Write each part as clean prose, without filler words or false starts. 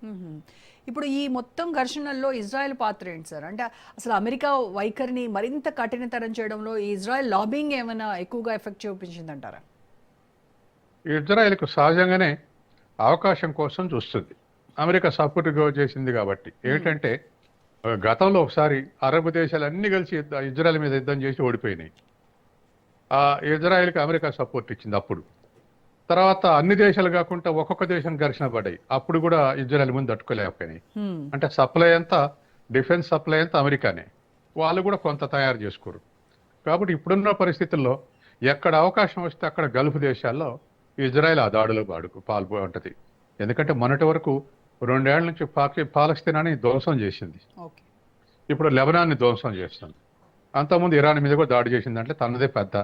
మ్మ్. ఇప్పుడు ఈ మొత్తం ఘర్షణల్లో ఇజ్రాయెల్ పాత్ర ఏంటి సార్? అంటే అసలు అమెరికా వైఖరిని మరింత కఠినతరం చేయడంలో ఈ ఇజ్రాయెల్ లాబింగ్ ఏమైనా ఎక్కువగా ఎఫెక్ట్ చూపించిందంటారా? ఇజ్రాయెల్కు సహజంగానే అవకాశం కోసం చూస్తుంది. అమెరికా సపోర్ట్ చేసింది కాబట్టి మ్మ్. ఏంటంటే గతంలో ఒకసారి అరబ్ దేశాలు అన్ని కలిసి ఇజ్రాయెల్ మీద యుద్ధం చేసి ఓడిపోయినాయి. ఆ ఇజ్రాయెల్కి అమెరికా సపోర్ట్ ఇచ్చింది అప్పుడు. తర్వాత అన్ని దేశాలు కాకుండా ఒక్కొక్క దేశం ఘర్షణ పడ్డాయి. అప్పుడు కూడా ఇజ్రాయెల్ ముందు తట్టుకోలేకపోయినాయి. మ్మ్. అంటే సప్లై అంతా, డిఫెన్స్ సప్లై అంతా అమెరికానే. వాళ్ళు కూడా కొంత తయారు చేసుకోరు. కాబట్టి ఇప్పుడున్న పరిస్థితుల్లో ఎక్కడ అవకాశం వస్తే అక్కడ గల్ఫ్ దేశాల్లో ఇజ్రాయెల్ ఆ దాడులు పాల్గొంటది. ఎందుకంటే మొన్నటి వరకు 2 ఏళ్ల నుంచి పాలస్తీనాని ధ్వంసం చేసింది. ఓకే. ఇప్పుడు లెబనాన్ని ధ్వంసం చేస్తుంది. అంతకుముందు ఇరాన్ మీద కూడా దాడి చేసిందంటే తనదే పెద్ద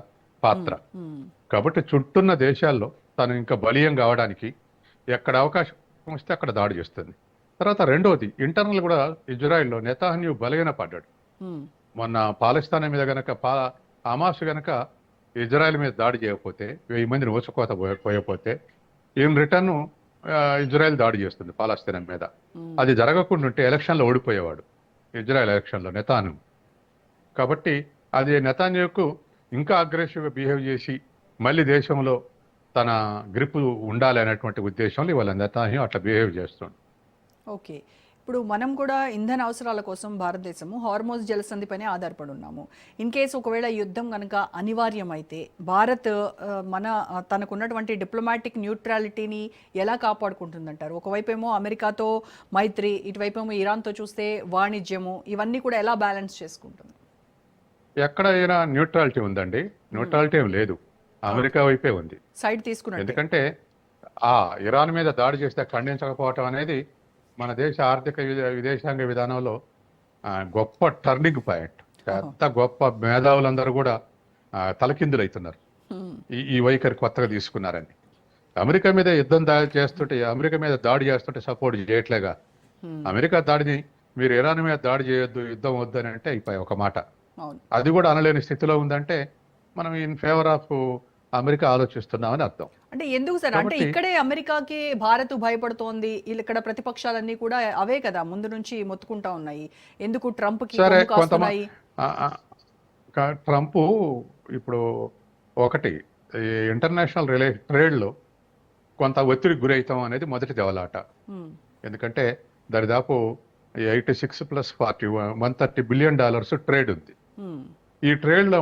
పాత్ర. మ్మ్. కాబట్టి చుట్టూన్న దేశాల్లో తను ఇంకా బలీయం కావడానికి ఎక్కడ అవకాశం వస్తే అక్కడ దాడి చేస్తుంది. తర్వాత రెండోది ఇంటర్నల్ కూడా ఇజ్రాయెల్లో నెతాన్యాహు బలహీన పడ్డాడు. మ్మ్. మొన్న పాలస్తీనా మీద గనక హమాస్ గనక ఇజ్రాయెల్ మీద దాడి చేయకపోతే 1000 మందిని ఊచకోత పోయకపోతే ఇన్ రిటర్న్ ఇజ్రాయెల్ దాడి చేస్తుంది పాలస్తీనా మీద. మ్మ్. అది జరగకుండా ఉంటే ఎలక్షన్లో ఓడిపోయేవాడు ఇజ్రాయెల్ ఎలక్షన్లో నెతాన్యాహు. కాబట్టి అది నెతాన్యాహుకు ఇంకా అగ్రెసివ్గా బిహేవ్ చేసి మళ్ళీ దేశంలో తన గ్రిప్ ఉండాలి అనేటువంటి ఉద్దేశంలో ఇవాళ నెతాన్యాహు అట్లా బిహేవ్ చేస్తుంది. ఓకే. ఇప్పుడు మనం కూడా ఇంధన అవసరాల కోసం భారతదేశము హార్మోజ్ జలసంధిపైనే ఆధారపడి ఉన్నాము. ఇన్ కేసు ఒకవేళ యుద్ధం కనుక అనివార్యమైతే భారత్ తనకున్నటువంటి డిప్లొమాటిక్ న్యూట్రాలిటీని ఎలా కాపాడుకుంటుందంటారు? ఒకవైపు ఏమో అమెరికాతో మైత్రి, ఇటువైపు ఏమో ఇరాన్తో చూస్తే వాణిజ్యము, ఇవన్నీ కూడా ఎలా బ్యాలెన్స్ చేసుకుంటుంది? ఎక్కడైనా న్యూట్రాలిటీ ఉందండి? న్యూట్రాలిటీ ఏం లేదు, అమెరికా వైపే ఉంది. సైడ్ తీసుకున్నట్టు. ఎందుకంటే ఇరాన్ మీద దాడి చేస్తే ఖండించకపోవటం అనేది మన దేశ ఆర్థిక విదేశాంగ విధానంలో గొప్ప టర్నింగ్ పాయింట్. పెద్ద గొప్ప మేధావులందరూ కూడా తలకిందులవుతున్నారు ఈ వైఖరి కొత్తగా తీసుకున్నారని. అమెరికా మీద అమెరికా మీద దాడి చేస్తుంటే సపోర్ట్ చేయట్లేగా. అమెరికా దాడిని మీరు ఇరాన్ మీద దాడి చేయొద్దు, యుద్ధం వద్దని అంటే అయిపోయి ఒక మాట. అది కూడా అనలేని స్థితిలో ఉందంటే మనం ఇన్ ఫేవర్ ఆఫ్ అమెరికా ఆలోచిస్తున్నామని అర్థం. అంటే ఎందుకు సార్? అంటే ఇక్కడే అమెరికాకి భారత్ భయపడుతోంది. ఇక్కడ ప్రతిపక్షాలన్నీ కూడా అవే కదా ముందు నుంచి మొత్తుకుంటా ఉన్నాయి. ఎందుకు ట్రంప్కి కాస్తున్నాయి? ట్రంప్ ఇప్పుడు ఒకటి ఇంటర్నేషనల్ ట్రేడ్లో కొంత ఒత్తిడికి గురవుతాం అనేది మొదటి దెవలాట. ఎందుకంటే దరిదాపు 86 + 40 $130 బిలియన్ ట్రేడ్ ఉంది. ఈ ట్రేడ్లో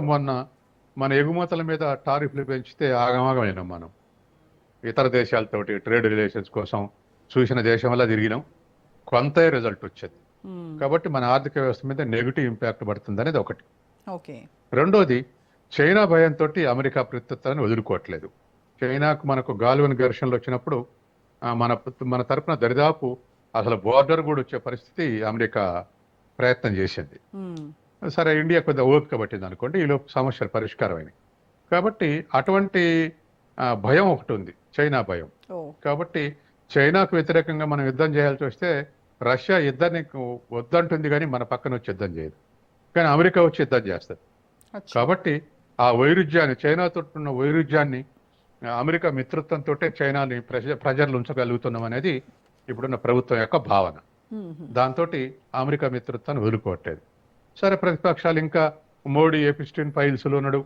మన ఎగుమతుల మీద టారిఫ్లు పెంచితే ఆగమాగమైనాం. మనం ఇతర దేశాలతోటి ట్రేడ్ రిలేషన్స్ కోసం చూసిన దేశం వల్ల తిరిగినాం, కొంత రిజల్ట్ వచ్చేది. కాబట్టి మన ఆర్థిక వ్యవస్థ మీద నెగిటివ్ ఇంపాక్ట్ పడుతుంది అనేది ఒకటి. రెండోది చైనా భయంతో అమెరికా ప్రత్యుత్తరాన్ని వదులుకోవట్లేదు. చైనాకు మనకు గాల్వన్ ఘర్షణలు వచ్చినప్పుడు మన తరపున దరిదాపు అసలు బోర్డర్ కూడా వచ్చే పరిస్థితి అమెరికా ప్రయత్నం చేసింది. సరే, ఇండియా కొద్దిగా ఓపిక పట్టింది అనుకోండి, ఈలోపు సమస్యలు పరిష్కారమైనవి. కాబట్టి అటువంటి భయం ఒకటి ఉంది, చైనా భయం. కాబట్టి చైనాకు వ్యతిరేకంగా మనం యుద్ధం చేయాల్సి వస్తే రష్యా యుద్ధాన్ని వద్దంటుంది కానీ మన పక్కన వచ్చి యుద్ధం చేయదు, కానీ అమెరికా వచ్చి యుద్ధం చేస్తుంది. కాబట్టి ఆ వైరుధ్యాన్ని, చైనాతో ఉన్న వైరుధ్యాన్ని అమెరికా మిత్రత్వంతో చైనాని ప్రజలు ఉంచగలుగుతున్నాం అనేది ఇప్పుడున్న ప్రభుత్వం యొక్క భావన. దాంతో అమెరికా మిత్రత్వాన్ని వదులుకోవట్లేదు. సరే, ప్రతిపక్షాలు ఇంకా మోడీ ఎపిస్టిన్ ఫైల్స్లో ఉన్నాడు,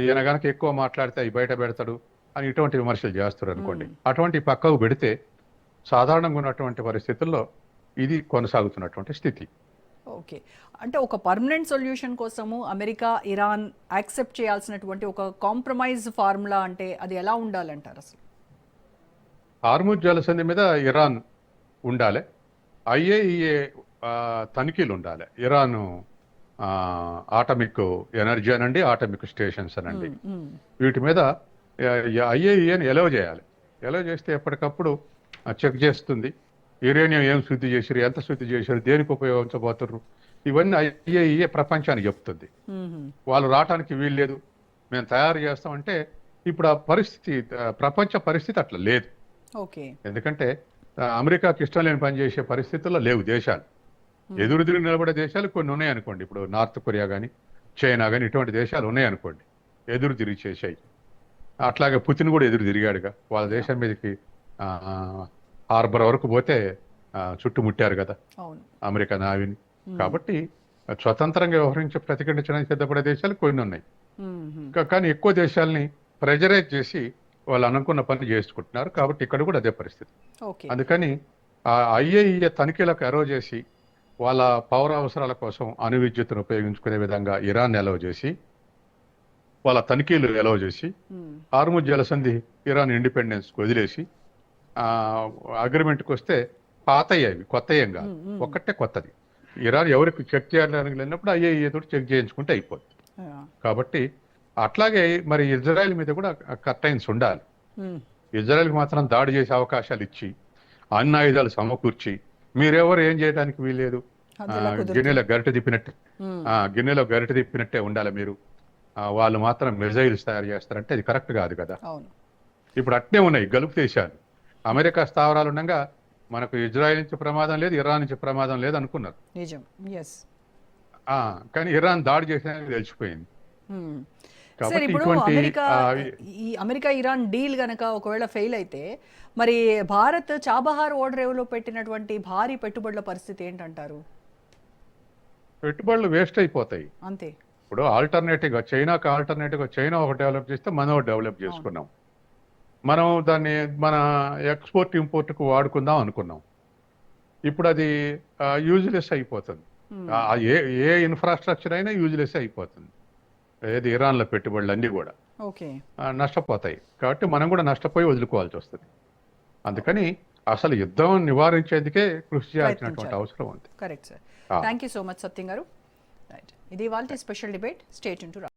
ఈయన గనక ఎక్కువ మాట్లాడితే అవి బయట పెడతాడు అని ఇటువంటి విమర్శలు చేస్తారు అనుకోండి. అటువంటి పక్కకు పెడితే సాధారణంగా ఉన్నటువంటి పరిస్థితుల్లో ఇది కొనసాగుతున్నటువంటి స్థితి. ఓకే. అంటే ఒక పర్మనెంట్ సొల్యూషన్ కోసము అమెరికా, ఇరాన్ యాక్సెప్ట్ చేయాల్సినటువంటి ఒక కాంప్రమైజ్ ఫార్ములా అంటే అది ఎలా ఉండాలంటారు? అసలు హార్ముజ్ జలసంధి మీద ఇరాన్ ఉండాలి, IAEA తనిఖీలు ఉండాలి. ఇరాన్ ఆటమిక్ ఎనర్జీ అనండి, ఆటమిక్ స్టేషన్స్ అనండి, వీటి మీద IAEAని ఎలవ్ చేయాలి. ఎలవ్ చేస్తే ఎప్పటికప్పుడు చెక్ చేస్తుంది. యురేనియం ఏం శుద్ధి చేసారు, ఎంత శుద్ధి చేశారు, దేనికి ఉపయోగించబోతున్నారు, ఇవన్నీ IAEA ప్రపంచానికి చెప్తుంది. వాళ్ళు రావటానికి వీల్లేదు, మేము తయారు చేస్తామంటే ఇప్పుడు ఆ పరిస్థితి, ప్రపంచ పరిస్థితి అట్లా లేదు. ఎందుకంటే అమెరికాకి ఇష్టం లేని పని చేసే పరిస్థితుల్లో లేవు దేశాలు. ఎదురు తిరిగి నిలబడే దేశాలు కొన్ని ఉన్నాయనుకోండి, ఇప్పుడు నార్త్ కొరియా కానీ చైనా కానీ ఇటువంటి దేశాలు ఉన్నాయనుకోండి, ఎదురు తిరిగి చేసాయి. అట్లాగే పుతిన్ కూడా ఎదురు తిరిగాడుగా, వాళ్ళ దేశం మీదకి హార్బర్ వరకు పోతే చుట్టుముట్టారు కదా అవును. అమెరికా నావిని. కాబట్టి స్వతంత్రంగా వ్యవహరించి ప్రతిఘటించడానికి సిద్ధపడే దేశాలు కొన్ని ఉన్నాయి. మ్మ్. కానీ ఎక్కువ దేశాలని ప్రెజరైజ్ చేసి వాళ్ళు అనుకున్న పని చేసుకుంటున్నారు. కాబట్టి ఇక్కడ కూడా అదే పరిస్థితి. ఓకే. అందుకని ఆ IAEA తనిఖీలకు ఎరో చేసి వాళ్ళ పౌర అవసరాల కోసం అణు విద్యుత్తును ఉపయోగించుకునే విధంగా ఇరాన్ ఎలవ చేసి వాళ్ళ తనిఖీలు ఎలవ చేసి మ్మ్. హార్ముజ్ జలసంధి ఇరాన్ ఇండిపెండెన్స్ వదిలేసి అగ్రిమెంట్కి వస్తే పాతయ్యేవి, కొత్త ఏం కాదు, ఒక్కటే కొత్తది. ఇరాన్ ఎవరికి చెక్ చేయడానికి వెళ్ళినప్పుడు IAEA తోటి చెక్ చేయించుకుంటే అయిపోతుంది. ఆ. కాబట్టి అట్లాగే మరి ఇజ్రాయెల్ మీద కూడా కర్టైన్స్ ఉండాలి. మ్మ్. ఇజ్రాయెల్కి మాత్రం దాడి చేసే అవకాశాలు ఇచ్చి అన్ని ఆయుధాలు సమకూర్చి మీరెవరు ఏం చేయడానికి వీల్లేదు, అదెలా కుదురుతుంది? గిన్నెలో గరిటె తిప్పినట్టే మ్మ్. గిన్నెలో గరిటె తిప్పినట్టే ఉండాలి మీరు. వాళ్ళు మాత్రం మిజైల్స్ తయారు చేస్తారంటే అది కరెక్ట్ కాదు కదా. అవును. ఇప్పుడు అట్నే ఉన్నాయి గల్ఫ్ దేశాలు. అమెరికా స్థావరాలు ఉండగా మనకు ఇజ్రాయెల్ నుంచి ప్రమాదం లేదు, ఇరాన్ నుంచి ప్రమాదం లేదు అనుకున్నారు. నిజం. ఎస్. కానీ ఇరాన్ దాడి చేసినది తెలిసిపోయింది. సార్, కాబట్టి ఇప్పుడు ఇటువంటి అమెరికా ఇరాన్ డీల్ గనక ఒకవేళ ఫెయిల్ అయితే మరి భారత్ చాబహార్ ఓడరేవులో పెట్టినటువంటి భారీ పెట్టుబడుల పరిస్థితి ఏంటంటారు? పెట్టుబడులు వేస్ట్ అయిపోతాయి. అంతే. ఇప్పుడు ఆల్టర్నేటివ్గా చైనా ఒక డెవలప్ చేస్తే మనం ఒకటి డెవలప్ చేసుకున్నాం. మనం దాన్ని మన ఎక్స్పోర్ట్ ఇంపోర్ట్కు వాడుకుందాం అనుకున్నాం. ఇప్పుడు అది యూజ్లెస్ అయిపోతుంది. ఏ ఇన్ఫ్రాస్ట్రక్చర్ అయినా యూజ్లెస్ అయిపోతుంది. ఏది ఇరాన్లో పెట్టుబడులు అన్నీ కూడా ఓకే. నష్టపోతాయి. కాబట్టి మనం కూడా నష్టపోయి వదులుకోవాల్సి వస్తుంది. అందుకని అసలు యుద్ధం నివారించేందుకే కృషి చేయాల్సినటువంటి అవసరం ఉంది. Correct sir. Thank you so much Satyam garu. Right, ఇది వాళ్ళ special debate. Stay tuned to